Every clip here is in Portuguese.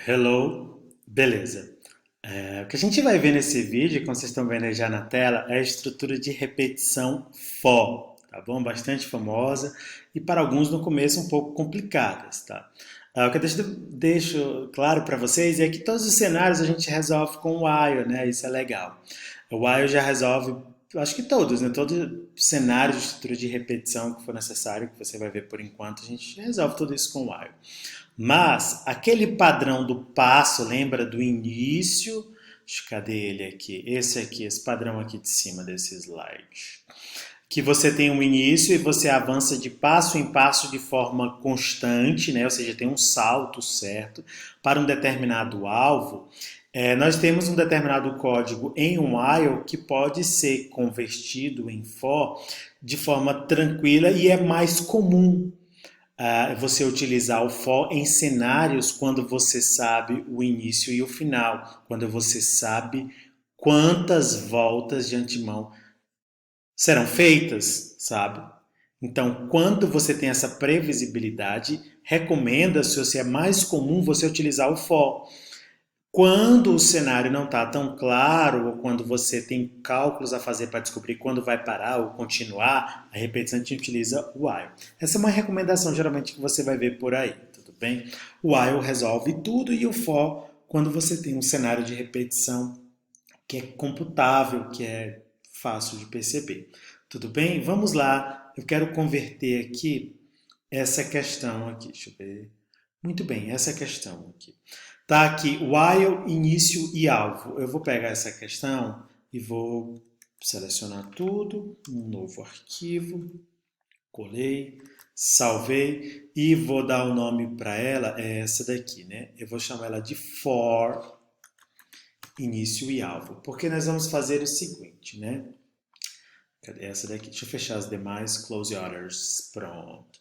Hello, beleza. O que a gente vai ver nesse vídeo, como vocês estão vendo aí já na tela, é a estrutura de repetição for, tá bom? Bastante famosa e para alguns no começo um pouco complicadas, tá? O que eu deixo claro para vocês é que todos os cenários a gente resolve com o while, né? Isso é legal. O while já resolve, acho que todos, né? Todo cenário de estrutura de repetição que for necessário, que você vai ver por enquanto, a gente resolve tudo isso com o while. Mas aquele padrão do passo, lembra do início? Cadê ele aqui? Esse aqui, esse padrão aqui de cima desse slide. Que você tem um início e você avança de passo em passo de forma constante, né? Ou seja, tem um salto certo para um determinado alvo. Nós temos um determinado código em um while que pode ser convertido em for de forma tranquila e é mais comum você utilizar o for em cenários quando você sabe o início e o final, quando você sabe quantas voltas de antemão serão feitas, sabe? Então, quando você tem essa previsibilidade, recomenda-se, ou se é mais comum, você utilizar o for. Quando o cenário não está tão claro, ou quando você tem cálculos a fazer para descobrir quando vai parar ou continuar, a repetição a gente utiliza o while. Essa é uma recomendação geralmente que você vai ver por aí, tudo bem? O while resolve tudo e o for quando você tem um cenário de repetição que é computável, que é fácil de perceber. Tudo bem? Vamos lá. Eu quero converter aqui essa questão aqui. Deixa eu ver. Muito bem, essa questão aqui. Tá aqui, while, início e alvo. Eu vou pegar essa questão e vou selecionar tudo, um novo arquivo, colei, salvei e vou dar o nome para ela, é essa daqui, né? Eu vou chamar ela de for, início e alvo, porque nós vamos fazer o seguinte, né? Cadê essa daqui? Deixa eu fechar as demais, close others, pronto.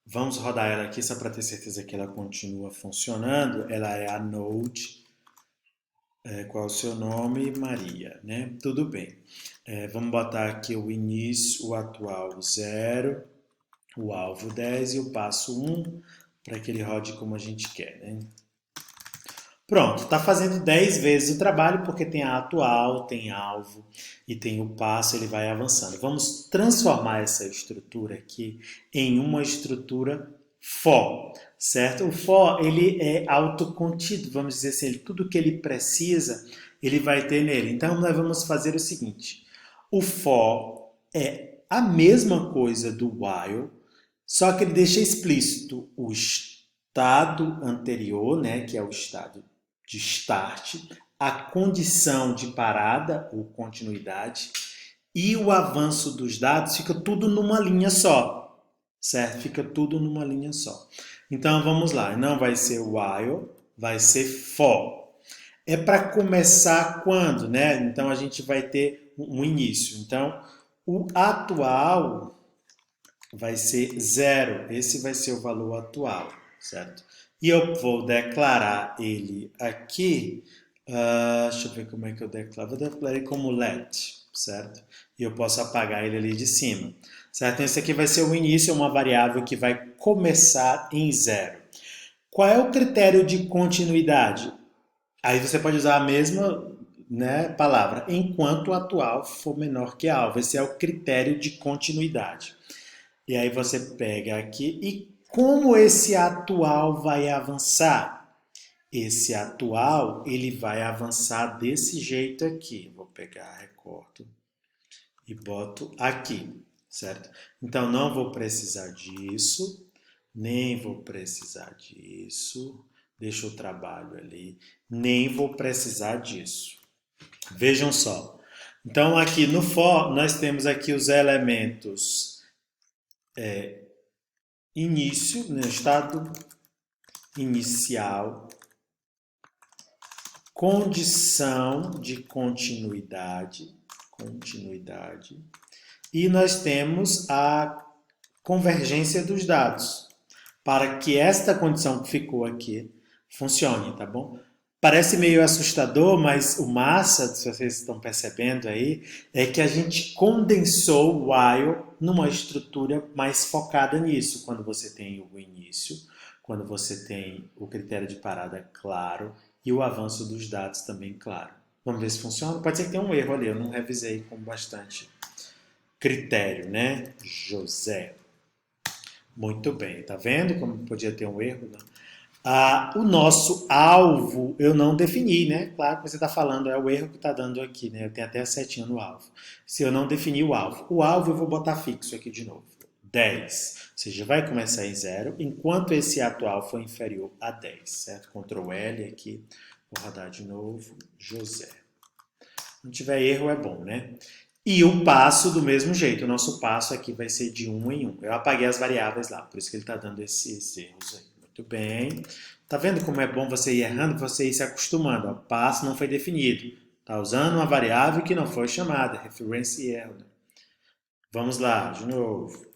Vamos rodar ela aqui só para ter certeza que ela continua funcionando. Ela é a Node. Qual é o seu nome? Maria, né? Tudo bem. Vamos botar aqui o início, o atual 0, o alvo 10 e o passo 1 para que ele rode como a gente quer, né? Pronto, está fazendo 10 vezes o trabalho porque tem a atual, tem alvo e tem o passo, ele vai avançando. Vamos transformar essa estrutura aqui em uma estrutura for, certo? O for, ele é autocontido, vamos dizer assim, tudo que ele precisa, ele vai ter nele. Então, nós vamos fazer o seguinte, o for é a mesma coisa do while, só que ele deixa explícito o estado anterior, né, que é o estado de start, a condição de parada ou continuidade e o avanço dos dados fica tudo numa linha só, certo? Fica tudo numa linha só. Então vamos lá, não vai ser while, vai ser for. É para começar quando, né? Então a gente vai ter um início. Então o atual vai ser zero. Esse vai ser o valor atual, certo? E eu vou declarar ele aqui. Deixa eu ver como é que eu declaro. Vou declarar ele como let, certo? E eu posso apagar ele ali de cima, certo? Então, esse aqui vai ser o início, é uma variável que vai começar em zero. Qual é o critério de continuidade? Aí você pode usar a mesma, né, palavra, enquanto o atual for menor que alvo. Esse é o critério de continuidade. E aí você pega aqui e como esse atual vai avançar? Esse atual, ele vai avançar desse jeito aqui. Vou pegar, recorto e boto aqui, certo? Então não vou precisar disso, nem vou precisar disso. Deixa o trabalho ali, nem vou precisar disso. Vejam só. Então aqui no for nós temos aqui os elementos início, né, estado inicial, condição de continuidade, e nós temos a convergência dos dados, para que esta condição que ficou aqui funcione, tá bom? Parece meio assustador, mas o massa, se vocês estão percebendo aí, é que a gente condensou o while numa estrutura mais focada nisso, quando você tem o início, quando você tem o critério de parada claro e o avanço dos dados também claro. Vamos ver se funciona? Pode ser que tenha um erro ali, eu não revisei com bastante critério, né? José. Muito bem, tá vendo como podia ter um erro? Né? O nosso alvo eu não defini, né? Claro que você está falando, é o erro que está dando aqui, né? Eu tenho até a setinha no alvo. Se eu não definir o alvo eu vou botar fixo aqui de novo. 10. Ou seja, vai começar em 0, enquanto esse atual for inferior a 10, certo? Ctrl L aqui, vou rodar de novo, José. Se não tiver erro é bom, né? E o passo do mesmo jeito, o nosso passo aqui vai ser de 1 em 1. Eu apaguei as variáveis lá, por isso que ele está dando esses erros aí. Muito bem. Tá vendo como é bom você ir errando, você ir se acostumando? O passo não foi definido. Tá usando uma variável que não foi chamada, reference error. Vamos lá, de novo.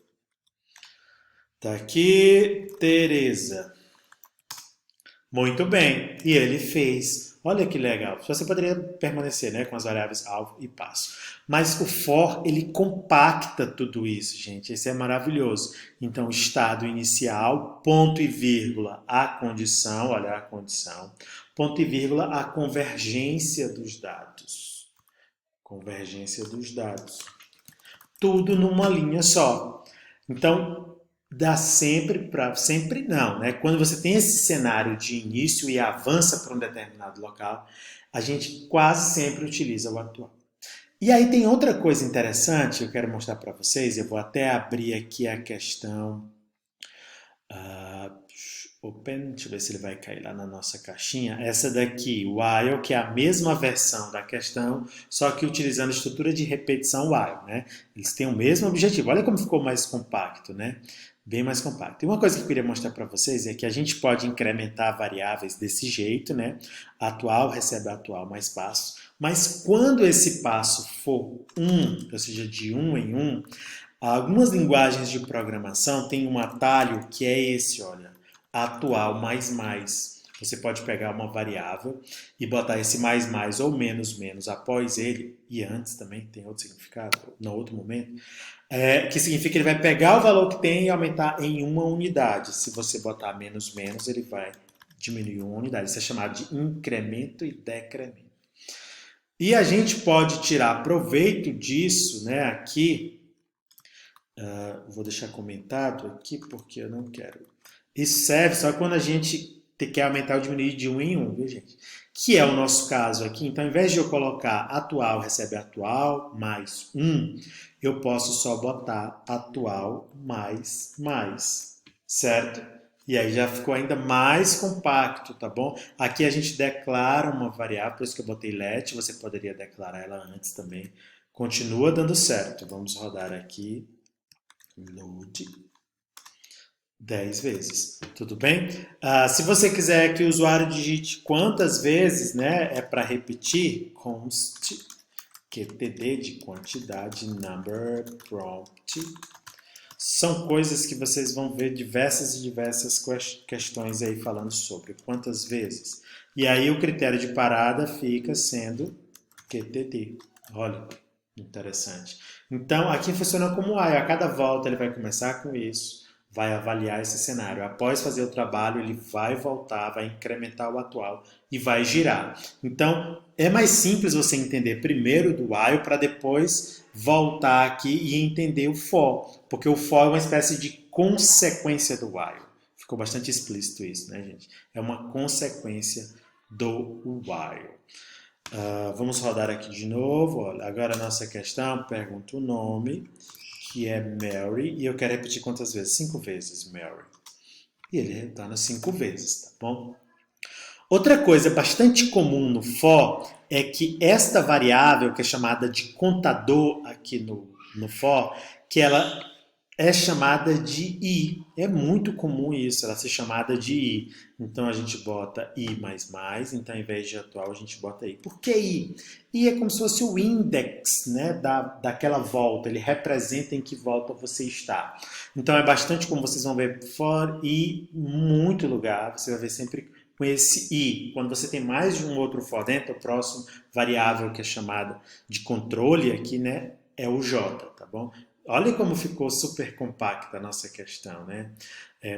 Tá aqui, Tereza. Muito bem. E ele fez. Olha que legal. Você poderia permanecer, né, com as variáveis alvo e passo. Mas o for, ele compacta tudo isso, gente. Isso é maravilhoso. Então, estado inicial, ponto e vírgula, a condição, olha a condição, ponto e vírgula, a convergência dos dados. Convergência dos dados. Tudo numa linha só. Então, dá sempre para sempre não, né? Quando você tem esse cenário de início e avança para um determinado local, a gente quase sempre utiliza o atual. E aí tem outra coisa interessante, eu quero mostrar para vocês, eu vou até abrir aqui a questão Open, deixa eu ver se ele vai cair lá na nossa caixinha. Essa daqui, while, que é a mesma versão da questão, só que utilizando a estrutura de repetição while, né? Eles têm o mesmo objetivo. Olha como ficou mais compacto, né? Bem mais compacto. E uma coisa que eu queria mostrar para vocês é que a gente pode incrementar variáveis desse jeito, né? Atual recebe atual mais passo. Mas quando esse passo for 1, ou seja, de 1 em 1, algumas linguagens de programação têm um atalho que é esse, olha, atual mais mais. Você pode pegar uma variável e botar esse mais mais ou menos menos após ele, e antes também tem outro significado, no outro momento, que significa que ele vai pegar o valor que tem e aumentar em uma unidade. Se você botar menos menos, ele vai diminuir uma unidade. Isso é chamado de incremento e decremento. E a gente pode tirar proveito disso, né, aqui. Vou deixar comentado aqui porque eu não quero. Isso serve só quando a gente quer aumentar ou diminuir de 1 em 1, viu, gente? Que é o nosso caso aqui. Então, ao invés de eu colocar atual recebe atual mais 1, eu posso só botar atual mais mais, certo? E aí já ficou ainda mais compacto, tá bom? Aqui a gente declara uma variável, por isso que eu botei let, você poderia declarar ela antes também. Continua dando certo. Vamos rodar aqui. Load 10 vezes, tudo bem? Se você quiser que o usuário digite quantas vezes, né, é para repetir, const qtd de quantidade, number, prompt. São coisas que vocês vão ver diversas e diversas questões aí falando sobre quantas vezes. E aí o critério de parada fica sendo qtd. Olha, interessante. Então, aqui funciona como while. A cada volta ele vai começar com isso, vai avaliar esse cenário. Após fazer o trabalho, ele vai voltar, vai incrementar o atual e vai girar. Então, é mais simples você entender primeiro do while para depois voltar aqui e entender o for. Porque o for é uma espécie de consequência do while. Ficou bastante explícito isso, né, gente? É uma consequência do while. Vamos rodar aqui de novo. Olha, agora a nossa questão pergunta o nome, que é Mary, e eu quero repetir quantas vezes? 5 vezes Mary. E ele retorna 5 vezes, tá bom? Outra coisa bastante comum no for é que esta variável, que é chamada de contador aqui no for, que ela é chamada de i. É muito comum isso, ela ser chamada de i. Então a gente bota i mais mais, então ao invés de atual a gente bota i. Por que i? I é como se fosse o index, né, daquela volta, ele representa em que volta você está. Então é bastante comum, vocês vão ver for i em muito lugar, você vai ver sempre com esse i. Quando você tem mais de um outro for dentro, o próximo variável que é chamada de controle aqui, né, é o j, tá bom? Olha como ficou super compacta a nossa questão, né?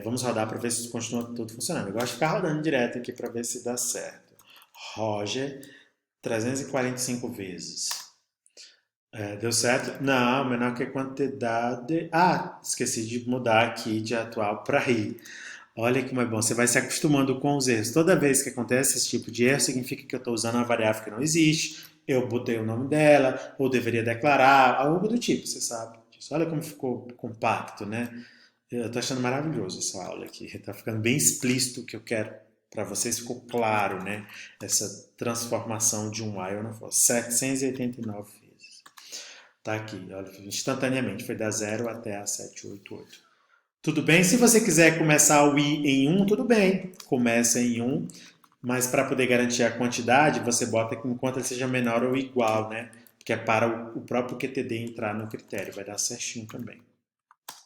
Vamos rodar para ver se continua tudo funcionando. Eu gosto de ficar rodando direto aqui para ver se dá certo. Roger, 345 vezes. Deu certo? Não, menor que a quantidade. Ah, esqueci de mudar aqui de atual para ri. Olha como é bom, você vai se acostumando com os erros. Toda vez que acontece esse tipo de erro, significa que eu estou usando uma variável que não existe, eu botei o nome dela, ou deveria declarar, algo do tipo, você sabe disso. Olha como ficou compacto, né? Eu estou achando maravilhoso essa aula aqui. Está ficando bem explícito o que eu quero para vocês, ficou claro, né? Essa transformação de um while na for. 789 vezes. Tá aqui, olha, instantaneamente, foi da 0 até a 788. Tudo bem? Se você quiser começar o i em 1, tudo bem. Começa em 1, mas para poder garantir a quantidade, você bota enquanto ele seja menor ou igual, né? Que é para o próprio QTD entrar no critério. Vai dar certinho também.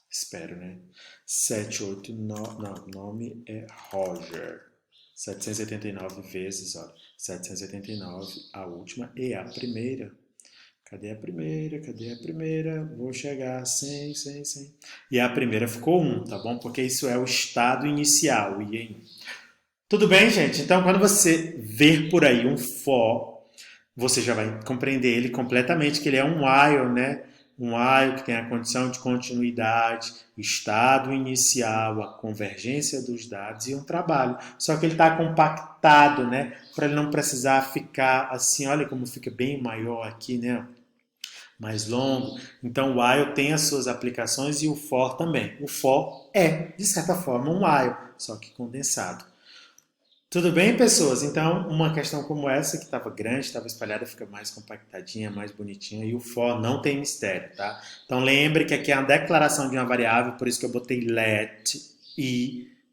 Espero, né? 789, não, o nome é Roger. 789 vezes, olha. 789, a última e a primeira. Cadê a primeira? Cadê a primeira? Vou chegar a 100, 100, 100. E a primeira ficou 1, tá bom? Porque isso é o estado inicial, i em 1. Tudo bem, gente? Então, quando você ver por aí um for, você já vai compreender ele completamente, que ele é um while, né? Um while que tem a condição de continuidade, estado inicial, a convergência dos dados e um trabalho. Só que ele está compactado, né? Para ele não precisar ficar assim, olha como fica bem maior aqui, né? Mais longo. Então o while tem as suas aplicações e o for também. O for é, de certa forma, um while, só que condensado. Tudo bem, pessoas? Então, uma questão como essa, que estava grande, estava espalhada, fica mais compactadinha, mais bonitinha, e o for não tem mistério, tá? Então, lembre que aqui é uma declaração de uma variável, por isso que eu botei let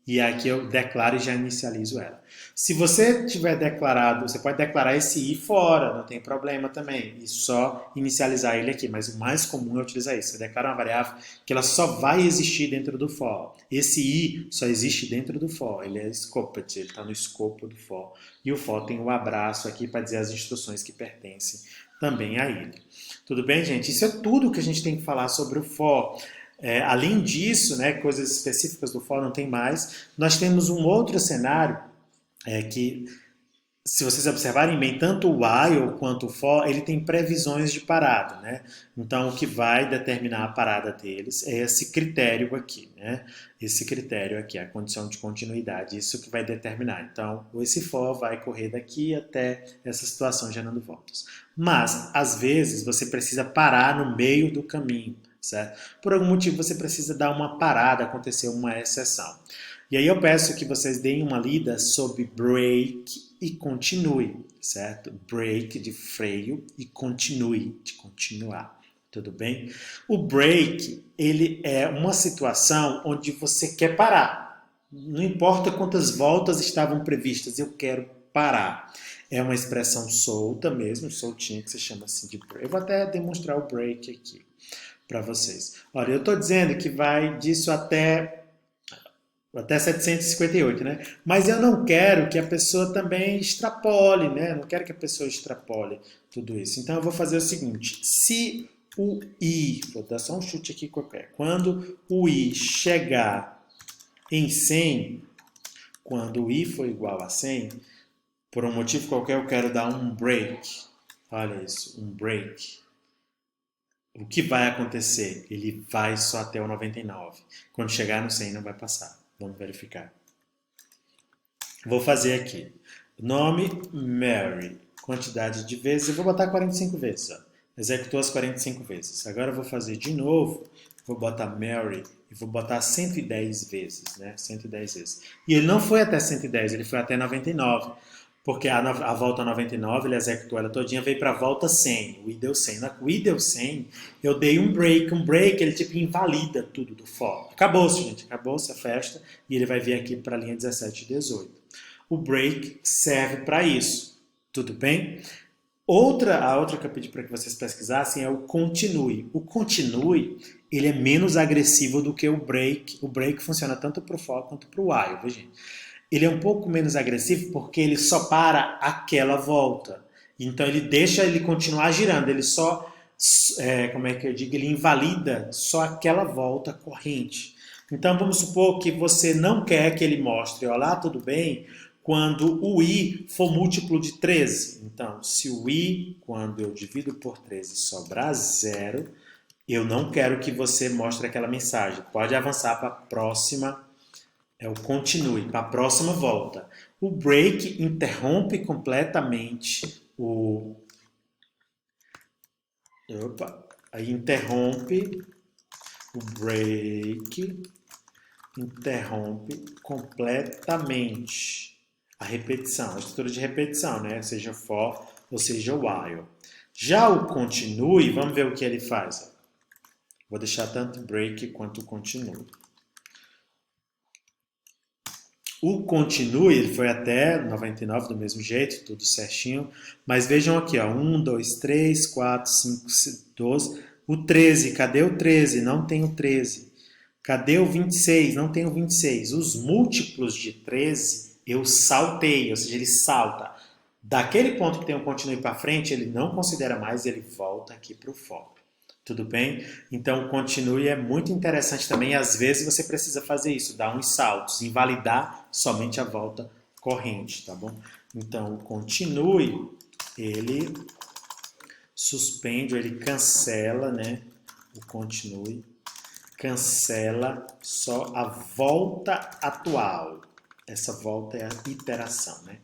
e aqui eu declaro e já inicializo ela. Se você tiver declarado, você pode declarar esse i fora, não tem problema também, e só inicializar ele aqui, mas o mais comum é utilizar isso. Você declara uma variável que ela só vai existir dentro do for. Esse i só existe dentro do for, ele é scoped, ele está no escopo do for. E o for tem o abraço aqui para dizer as instruções que pertencem também a ele. Tudo bem, gente? Isso é tudo que a gente tem que falar sobre o for. Além disso, né, coisas específicas do for não tem mais. Nós temos um outro cenário que, se vocês observarem bem, tanto o while quanto o for, ele tem previsões de parada, né? Então, o que vai determinar a parada deles é esse critério aqui, né? Esse critério aqui, a condição de continuidade, isso que vai determinar. Então, esse for vai correr daqui até essa situação gerando voltas. Mas, às vezes, você precisa parar no meio do caminho, certo? Por algum motivo, você precisa dar uma parada, acontecer uma exceção. E aí eu peço que vocês deem uma lida sobre break e continue, certo? Break de freio e continue, de continuar, tudo bem? O break, ele é uma situação onde você quer parar. Não importa quantas voltas estavam previstas, eu quero parar. É uma expressão solta mesmo, soltinha, que se chama assim de break. Eu vou até demonstrar o break aqui para vocês. Olha, eu estou dizendo que vai disso até 758, né? Mas eu não quero que a pessoa também extrapole, né? Eu não quero que a pessoa extrapole tudo isso. Então eu vou fazer o seguinte: se o i, vou dar só um chute aqui qualquer, quando o i chegar em 100, quando o i for igual a 100, por um motivo qualquer eu quero dar um break. Olha isso, um break. O que vai acontecer? Ele vai só até o 99. Quando chegar no 100 não vai passar. Vamos verificar. Vou fazer aqui. Nome, Mary. Quantidade de vezes, eu vou botar 45 vezes. Ó. Executou as 45 vezes. Agora eu vou fazer de novo. Vou botar Mary e vou botar 110 vezes. Né? 110 vezes. E ele não foi até 110, ele foi até 99. Porque a volta 99, ele executou ela todinha, veio para a volta 100. O i deu 100. Na o i deu 100, eu dei um break. Um break, ele tipo invalida tudo do for. Acabou-se, gente. Acabou-se a festa. E ele vai vir aqui para a linha 17 e 18. O break serve para isso. Tudo bem? A outra que eu pedi para que vocês pesquisassem é o continue. O continue, ele é menos agressivo do que o break. O break funciona tanto para o for quanto para o while, viu, gente? Ele é um pouco menos agressivo porque ele só para aquela volta. Então ele deixa ele continuar girando, ele só como é que eu digo, ele invalida só aquela volta corrente. Então vamos supor que você não quer que ele mostre, olá, tudo bem, quando o i for múltiplo de 13. Então, se o i, quando eu divido por 13, sobrar zero, eu não quero que você mostre aquela mensagem. Pode avançar para a próxima, o continue, para a próxima volta. O break interrompe completamente o... Opa! Aí interrompe o break, interrompe completamente a repetição, a estrutura de repetição, né? Seja for ou seja while. Já o continue, vamos ver o que ele faz. Vou deixar tanto break quanto o continue. O continue, ele foi até 99 do mesmo jeito, tudo certinho. Mas vejam aqui, ó, 1, 2, 3, 4, 5, 12. O 13, cadê o 13? Não tem o 13. Cadê o 26? Não tem o 26. Os múltiplos de 13 eu saltei, ou seja, ele salta. Daquele ponto que tem um continue para frente, ele não considera mais, ele volta aqui para o for. Tudo bem? Então, o continue é muito interessante também. Às vezes você precisa fazer isso, dar uns saltos, invalidar somente a volta corrente, tá bom? Então, o continue, ele suspende, ou ele cancela, né? O continue cancela só a volta atual. Essa volta é a iteração, né?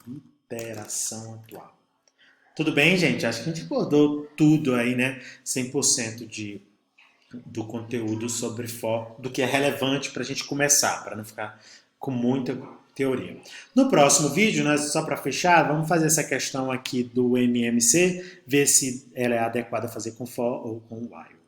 Iteração atual. Tudo bem, gente? Acho que a gente abordou tudo aí, né? 100% do conteúdo sobre for, do que é relevante para a gente começar, para não ficar com muita teoria. No próximo vídeo, só para fechar, vamos fazer essa questão aqui do MMC, ver se ela é adequada a fazer com for ou com while.